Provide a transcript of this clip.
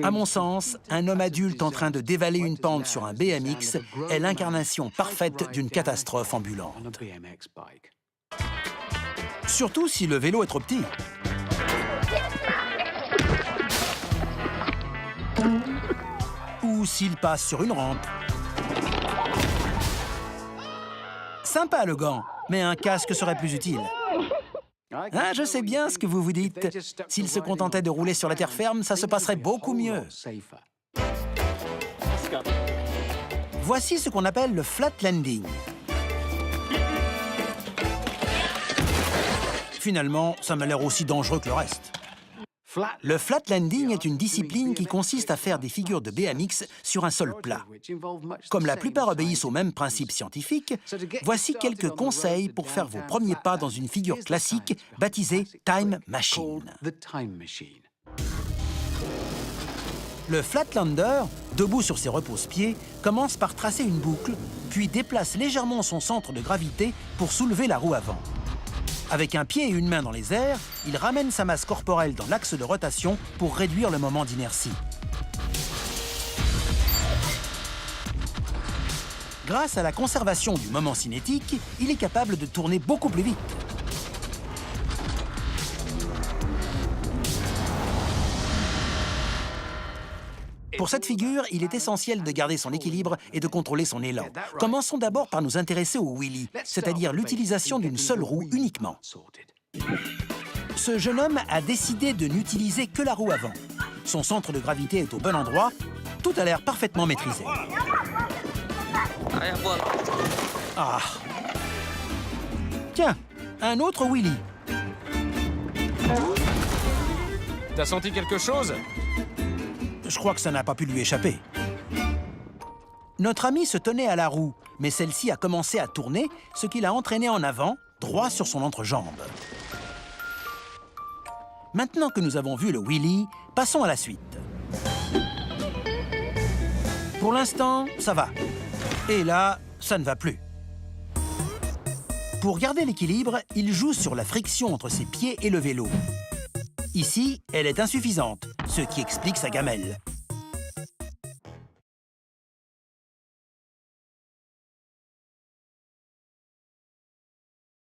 À mon sens, un homme adulte en train de dévaler une pente sur un BMX est l'incarnation parfaite d'une catastrophe ambulante. Surtout si le vélo est trop petit. Ou s'il passe sur une rampe. Sympa le gant, mais un casque serait plus utile. Ah, je sais bien ce que vous vous dites. S'il se contentait de rouler sur la terre ferme, ça se passerait beaucoup mieux. Voici ce qu'on appelle le flat landing. Finalement, ça m'a l'air aussi dangereux que le reste. Le flat landing est une discipline qui consiste à faire des figures de BMX sur un sol plat. Comme la plupart obéissent au même principe scientifique, voici quelques conseils pour faire vos premiers pas dans une figure classique baptisée Time Machine. Le flatlander, debout sur ses repose-pieds, commence par tracer une boucle, puis déplace légèrement son centre de gravité pour soulever la roue avant. Avec un pied et une main dans les airs, il ramène sa masse corporelle dans l'axe de rotation pour réduire le moment d'inertie. Grâce à la conservation du moment cinétique, il est capable de tourner beaucoup plus vite. Pour cette figure, il est essentiel de garder son équilibre et de contrôler son élan. Commençons d'abord par nous intéresser au wheelie, c'est-à-dire l'utilisation d'une seule roue uniquement. Ce jeune homme a décidé de n'utiliser que la roue avant. Son centre de gravité est au bon endroit, tout a l'air parfaitement maîtrisé. Ah! Tiens, un autre wheelie. T'as senti quelque chose? Je crois que ça n'a pas pu lui échapper. Notre ami se tenait à la roue, mais celle-ci a commencé à tourner, ce qui l'a entraîné en avant, droit sur son entrejambe. Maintenant que nous avons vu le wheelie, passons à la suite. Pour l'instant, ça va. Et là, ça ne va plus. Pour garder l'équilibre, il joue sur la friction entre ses pieds et le vélo. Ici, elle est insuffisante, ce qui explique sa gamelle.